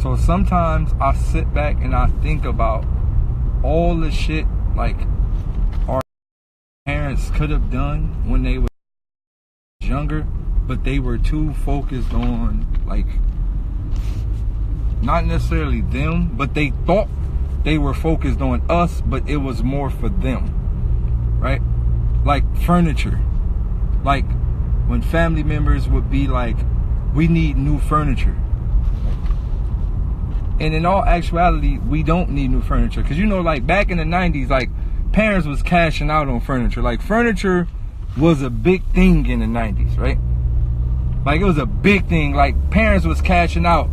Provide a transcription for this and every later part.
So sometimes I sit back and I think about all the shit like our parents could have done when they were younger, but they were too focused on, like, not necessarily them, but they thought they were focused on us, but it was more for them, right? Like furniture. Like when family members would be like, we need new furniture. And in all actuality, we don't need new furniture. Because, you know, like back in the 90s, like parents was cashing out on furniture. Like furniture was a big thing in the 90s, right? Like it was a big thing. Like parents was cashing out.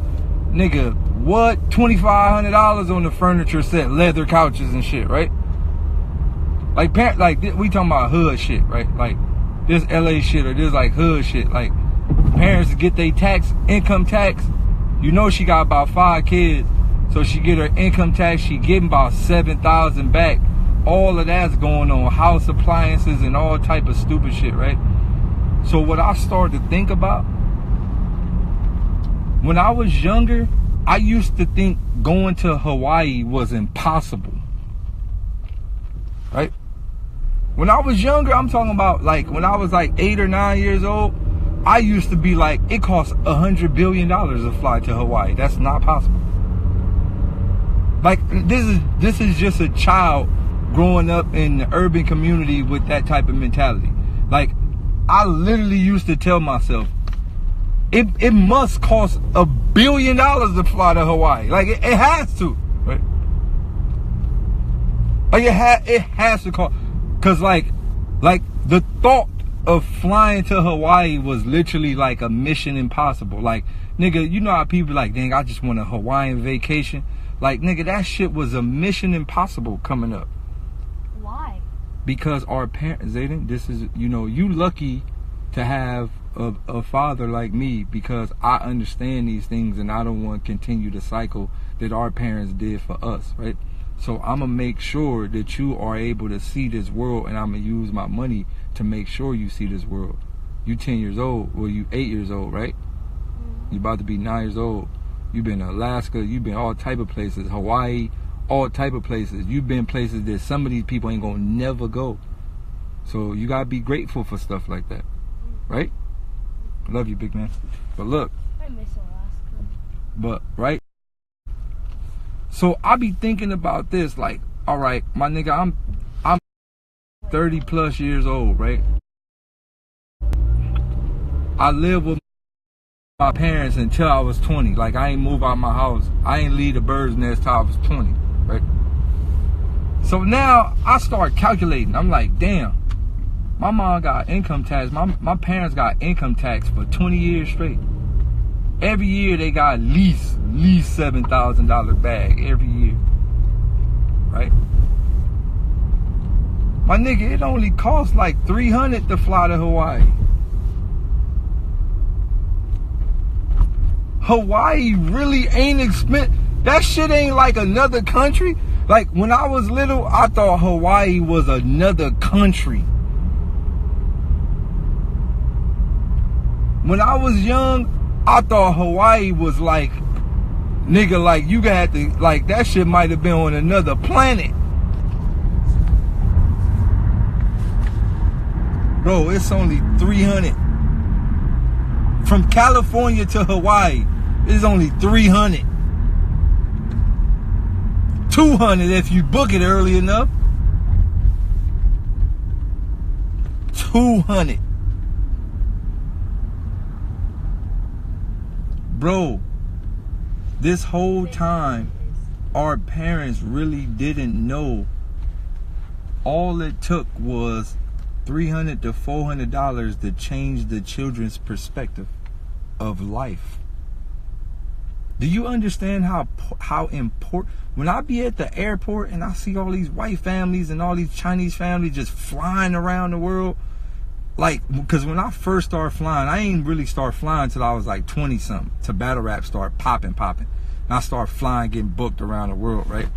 Nigga, what? $2,500 on the furniture set, leather couches and shit, right? Like we talking about hood shit, right? Like this LA shit or this like hood shit. Like parents get their income tax. You know she got about 5 kids, so she get her income tax. She getting about $7,000 back. All of that's going on, house appliances and all type of stupid shit, right? So what I started to think about, when I was younger, I used to think going to Hawaii was impossible, right? When I was younger, I'm talking about like when I was like 8 or 9 years old, I used to be like, it costs $100 billion to fly to Hawaii. That's not possible. Like this is just a child growing up in the urban community with that type of mentality. Like I literally used to tell myself, it must cost $1 billion to fly to Hawaii. Like it has to, right? Like it has to cost, cause like the thought of flying to Hawaii was literally like a mission impossible. Like, nigga, you know how people like, dang, I just want a Hawaiian vacation. Like, nigga, that shit was a mission impossible coming up. Why? Because our parents, Zayden, this is, you know, you lucky to have a father like me, because I understand these things and I don't want to continue the cycle that our parents did for us, right? So I'm going to make sure that you are able to see this world, and I'm going to use my money to make sure you see this world. You 10 years old, well, you 8 years old, right? You about to be 9 years old. You've been to Alaska, you've been all type of places, Hawaii, all type of places. You've been places that some of these people ain't gonna never go. So you gotta be grateful for stuff like that, right? I love you, big man. But look. I miss Alaska. But, right? So I be thinking about this, like, all right, my nigga, I'm 30 plus years old, right? I lived with my parents until I was 20. Like, I ain't move out my house. I ain't leave the bird's nest till I was 20, right? So now I start calculating. I'm like, damn, my mom got income tax. My parents got income tax for 20 years straight. Every year they got at least $7,000 bag every year, right? My nigga, it only costs like $300 to fly to Hawaii. Hawaii really ain't expensive. That shit ain't like another country. Like when I was little, I thought Hawaii was another country. When I was young, I thought Hawaii was like, nigga, like you got to, like that shit might have been on another planet. Bro, it's only $300. From California to Hawaii, it's only $300. $200 if you book it early enough. $200. Bro, this whole time, our parents really didn't know. All it took was $300 to $400 to change the children's perspective of life. Do you understand how important? When I be at the airport and I see all these white families and all these Chinese families just flying around the world, like, because when I first started flying, I ain't really start flying until I was like 20 something, to battle rap start popping. And I start flying, getting booked around the world, right?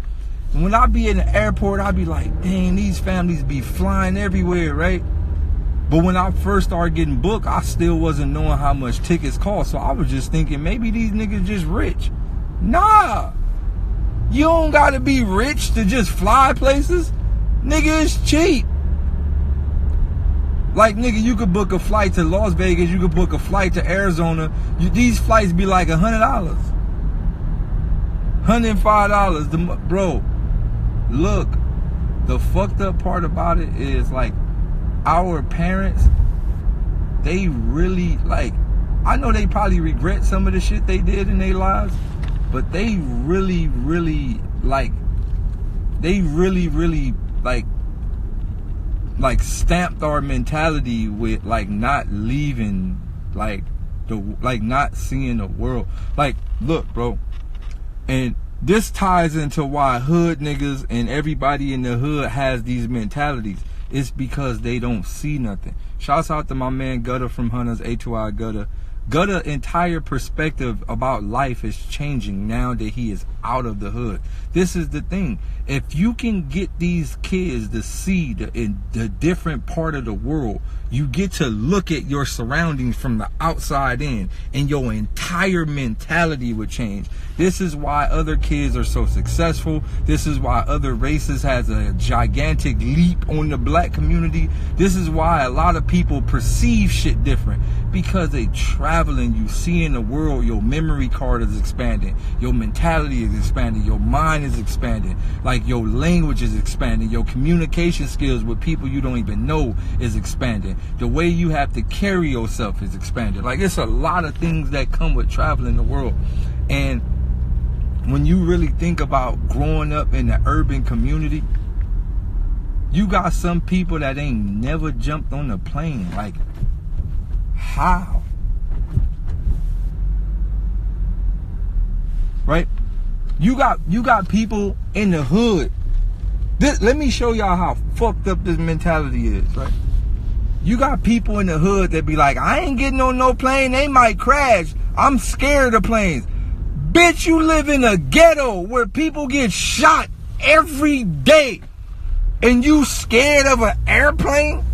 And when I be in the airport, I be like, dang, these families be flying everywhere, right? But when I first started getting booked, I still wasn't knowing how much tickets cost. So I was just thinking maybe these niggas just rich. Nah. You don't gotta be rich to just fly places. Nigga, it's cheap. Like, nigga, you could book a flight to Las Vegas. You could book a flight to Arizona. These flights be like $100. $105. Bro, look. The fucked up part about it is, like, our parents, they really, like, I know they probably regret some of the shit they did in their lives, but they really, really, like, like stamped our mentality with, like, not leaving, like, not seeing the world. Like, look, bro, and this ties into why hood niggas and everybody in the hood has these mentalities. It's because they don't see nothing. Shouts out to my man Gutter from Hunters, A2I Gutter. Gutter entire perspective about life is changing now that he is out of the hood. This is the thing. If you can get these kids to see the different part of the world, you get to look at your surroundings from the outside in, and your entire mentality would change. This is why other kids are so successful. This is why other races has a gigantic leap on the black community. This is why a lot of people perceive shit different, because they traveling, you seeing the world, your memory card is expanding, your mentality is expanding, your mind is expanding, like your language is expanding, your communication skills with people you don't even know is expanding, the way you have to carry yourself is expanding. Like, it's a lot of things that come with traveling the world. And when you really think about growing up in the urban community, you got some people that ain't never jumped on a plane. Like, how? Right? You got people in the hood. Let me show y'all how fucked up this mentality is, right? You got people in the hood that be like, I ain't getting on no plane, they might crash. I'm scared of planes. Bitch, you live in a ghetto where people get shot every day, and you scared of an airplane?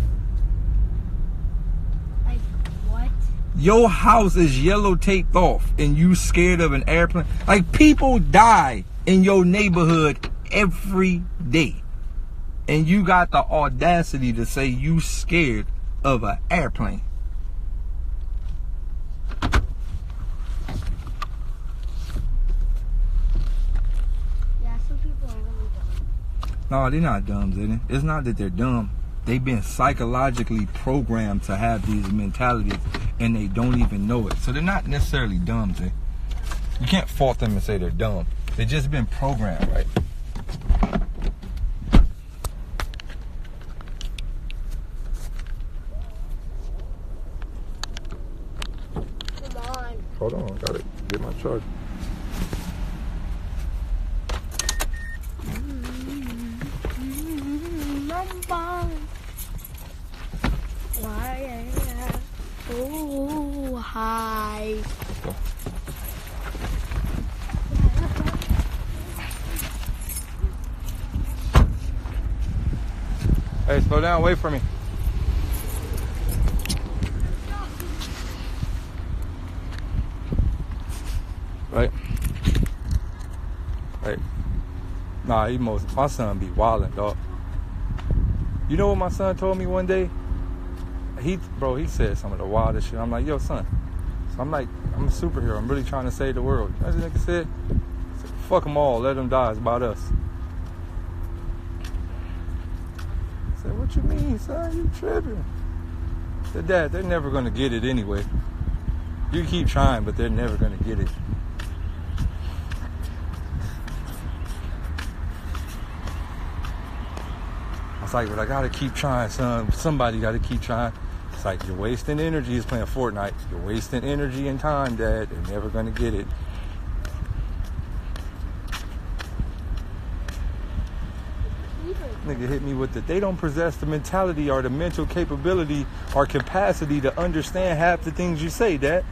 Like, what? Your house is yellow taped off and you scared of an airplane? Like, people die in your neighborhood every day, and you got the audacity to say you scared of an airplane. Yeah, some people are really dumb. No, they're not dumb, Zayden. It's not that they're dumb. They've been psychologically programmed to have these mentalities, and they don't even know it. So they're not necessarily dumb, Zay. You can't fault them and say they're dumb. They've just been programmed, right? Come on. Hold on, gotta get my charger. Oh, hi. Go. Hey, slow down, wait for me. Right? Right. Nah, my son be wildin', dog. You know what my son told me one day? He said some of the wildest shit. I'm like, yo, son. So I'm like, I'm a superhero. I'm really trying to save the world. You know what this nigga said? He said, fuck them all. Let them die. It's about us. I said, what you mean, son? You tripping? I said, Dad, they're never going to get it anyway. You keep trying, but they're never going to get it. It's like, but I gotta keep trying, son. Somebody gotta keep trying. It's like, you're wasting energy is playing Fortnite. You're wasting energy and time, Dad. They're never gonna get it. Nigga hit me with they don't possess the mentality or the mental capability or capacity to understand half the things you say, Dad.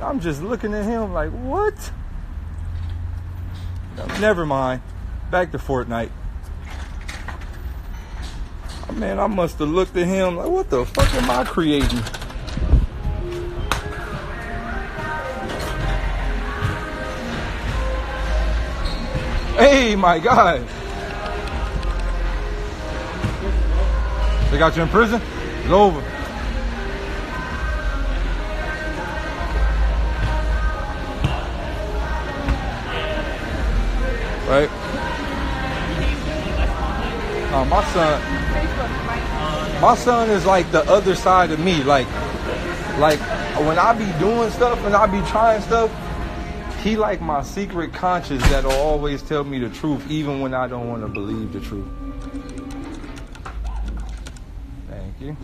I'm just looking at him like, what? Never mind. Back to Fortnite. Man, I must have looked at him like, what the fuck am I creating? Hey, my God. They got you in prison? It's over. Right? My son is like the other side of me. Like when I be doing stuff and I be trying stuff, he like my secret conscience that'll always tell me the truth, even when I don't want to believe the truth. Thank you.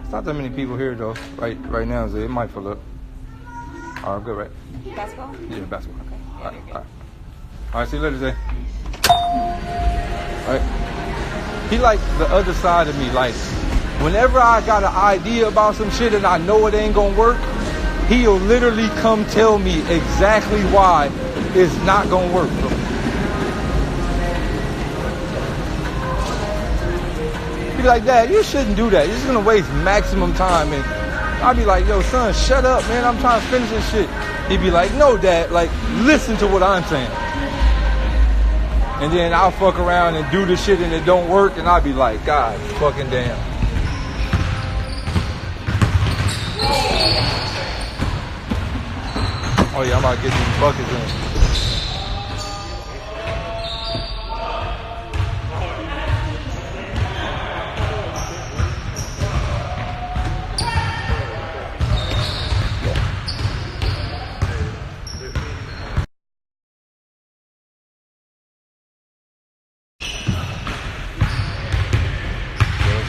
It's not that many people here though, right now, so it might fill up. All right, good, right? Basketball? Yeah, basketball. Okay. All right, see you later, Zay. All right. He like the other side of me. Like, whenever I got an idea about some shit and I know it ain't gonna work, he'll literally come tell me exactly why it's not gonna work. Be like, Dad, you shouldn't do that. You're just gonna waste maximum time. And I'll be like, yo, son, shut up, man. I'm trying to finish this shit. He'd be like, no, Dad, like, listen to what I'm saying. And then I'll fuck around and do the shit and it don't work, and I'll be like, God fucking damn. Oh yeah, I'm about to get these buckets in.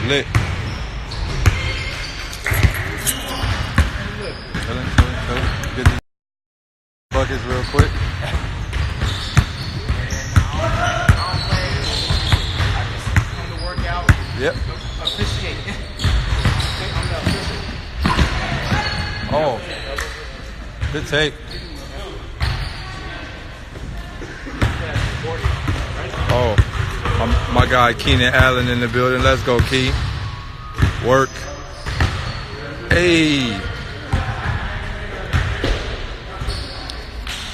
Lit. Get these buckets real quick. Yep. Oh. Good take. Oh. My guy Keenan Allen in the building. Let's go, Key. Work. Hey.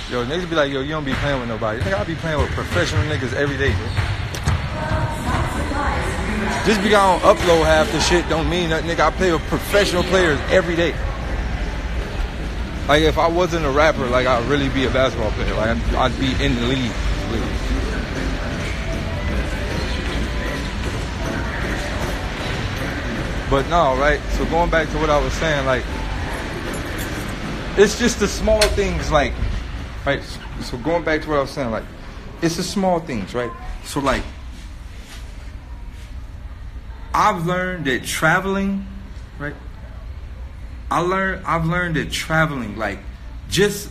Yo, niggas be like, yo, you don't be playing with nobody. Nigga, I be playing with professional niggas every day, dude. Just because I don't upload half the shit don't mean that, nigga. I play with professional players every day. Like, if I wasn't a rapper, like, I'd really be a basketball player. Like, I'd be in the league. But no, right? So going back to what I was saying, like, it's just the small things, like, right? So going back to what I was saying, like, it's the small things, right? So, like, I've learned that traveling, right? I've learned that traveling, like, just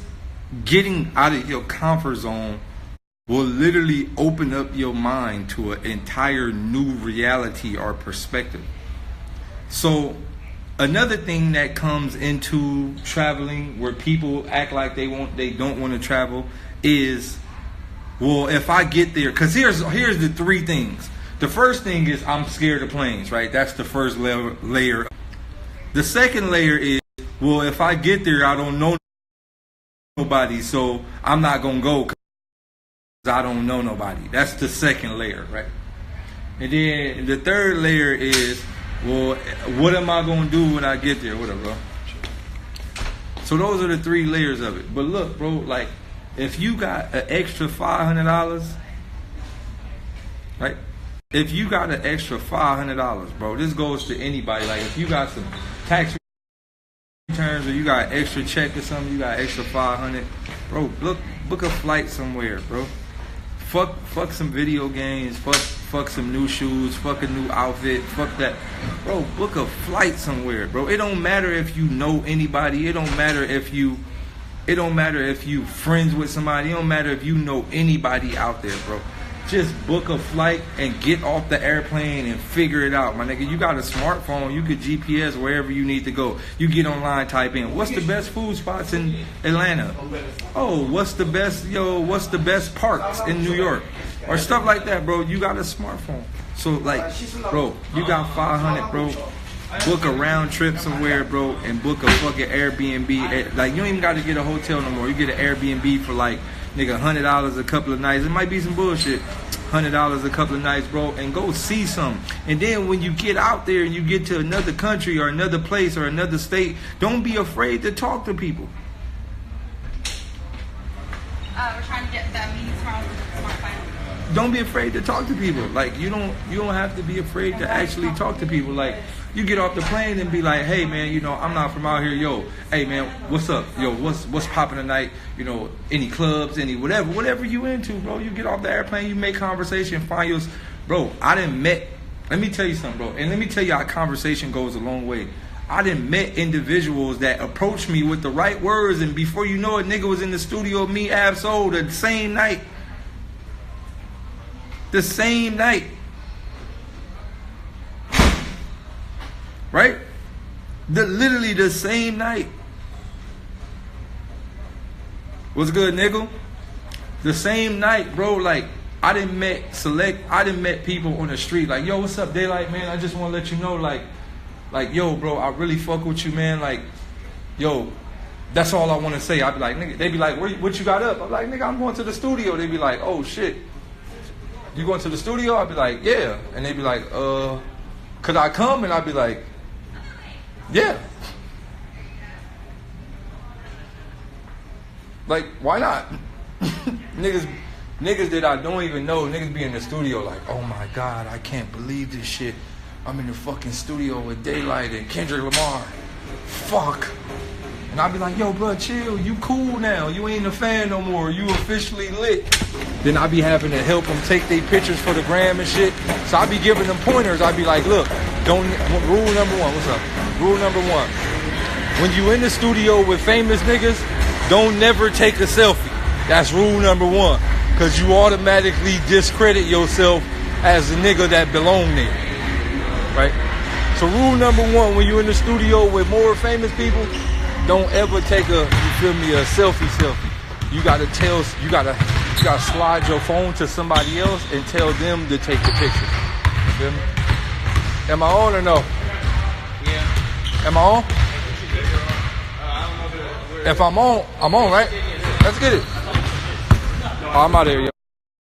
getting out of your comfort zone will literally open up your mind to an entire new reality or perspective. So another thing that comes into traveling where people act like they don't want to travel is, well, if I get there, because here's the three things. The first thing is I'm scared of planes, right? That's the first layer. The second layer is, well, if I get there, I don't know nobody, so I'm not going to go because I don't know nobody. That's the second layer, right? And then the third layer is, well, what am I going to do when I get there? Whatever, bro. So those are the three layers of it. But look, bro, like, if you got an extra $500, right? If you got an extra $500, bro, this goes to anybody. Like, if you got some tax returns or you got an extra check or something, you got extra $500, bro, book a flight somewhere, bro. Fuck some video games, fuck some new shoes, fuck a new outfit, fuck that. Bro, book a flight somewhere, bro. It don't matter if you know anybody. It don't matter if you friends with somebody. It don't matter if you know anybody out there, bro. Just book a flight and get off the airplane and figure it out, my nigga. You got a smartphone, you could GPS wherever you need to go. You get online, type in, what's the best food spots in Atlanta? Oh, what's the best parks in New York? Or stuff like that, bro. You got a smartphone. So, like, bro, you got 500, bro. Book a round trip somewhere, bro, and book a fucking Airbnb. Like, you don't even got to get a hotel no more. You get an Airbnb for like nigga, $100 a couple of nights. It might be some bullshit. $100 a couple of nights, bro, and go see something. And then when you get out there and you get to another country or another place or another state, don't be afraid to talk to people. We're trying to get that meeting tomorrow with my family. Don't be afraid to talk to people. Like you don't have to be afraid to actually talk to people. Like you get off the plane and be like, hey man, you know, I'm not from out here, yo. Hey man, what's up? Yo, what's popping tonight? You know, any clubs, any whatever you into, bro. You get off the airplane, you make conversation, find your bro. Let me tell you something, bro. And let me tell you how conversation goes a long way. I done met individuals that approached me with the right words, and before you know it, nigga was in the studio with me, Ab-Soul, the same night. The same night. Right? Literally the same night. What's good, nigga? The same night, bro. Like, I done met people on the street. Like, yo, what's up, Daylyt, man? I just want to let you know, like, yo, bro, I really fuck with you, man. Like, yo, that's all I want to say. I be like, nigga, they be like, what you got up? I'm like, nigga, I'm going to the studio. They be like, oh shit, you going to the studio? I be like, yeah. And they be like, could I come? And I be like, yeah. Like, why not? Niggas that I don't even know, niggas be in the studio like, oh my God, I can't believe this shit. I'm in the fucking studio with Daylyt and Kendrick Lamar. Fuck. And I be like, yo, bro, chill. You cool now. You ain't a fan no more. You officially lit. Then I be having to help them take their pictures for the gram and shit. So I be giving them pointers. I be like, look, rule number one. What's up? Rule number one. When you in the studio with famous niggas, don't never take a selfie. That's rule number one. Because you automatically discredit yourself as a nigga that belong there. Right? So rule number one, when you're in the studio with more famous people, don't ever take a selfie. You gotta slide your phone to somebody else and tell them to take the picture. You feel me? Am I on or no? Yeah. Am I on? If I'm on, I'm on, right? Let's get it. Oh, I'm out of here, yo.